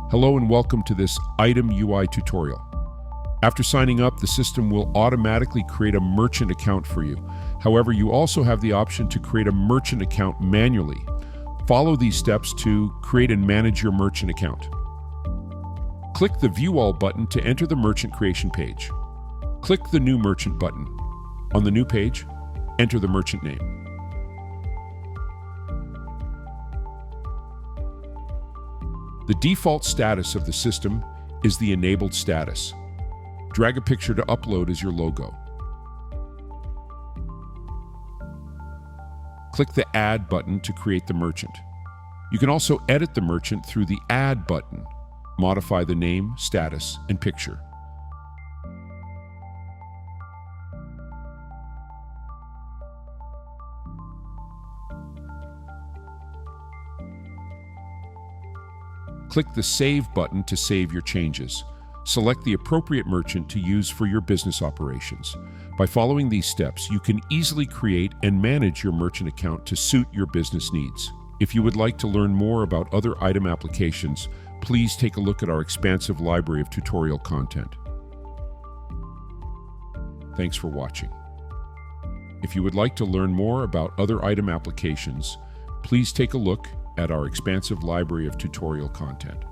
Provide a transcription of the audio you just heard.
Hello and welcome to this Item UI tutorial. After signing up, the system will automatically create a merchant account for you. However, you also have the option to create a merchant account manually. Follow these steps to create and manage your merchant account. Click the View All button to enter the merchant creation page. Click the New Merchant button. On the new page, enter the merchant name. The default status of the system is the enabled status. Drag a picture to upload as your logo. Click the Add button to create the merchant. You can also edit the merchant through the Add button. Modify the name, status, and picture. Click the Save button to save your changes. Select the appropriate merchant to use for your business operations. By following these steps, you can easily create and manage your merchant account to suit your business needs. If you would like to learn more about other item applications, please take a look at our expansive library of tutorial content. Thanks for watching. If you would like to learn more about other item applications, please take a look at our expansive library of tutorial content.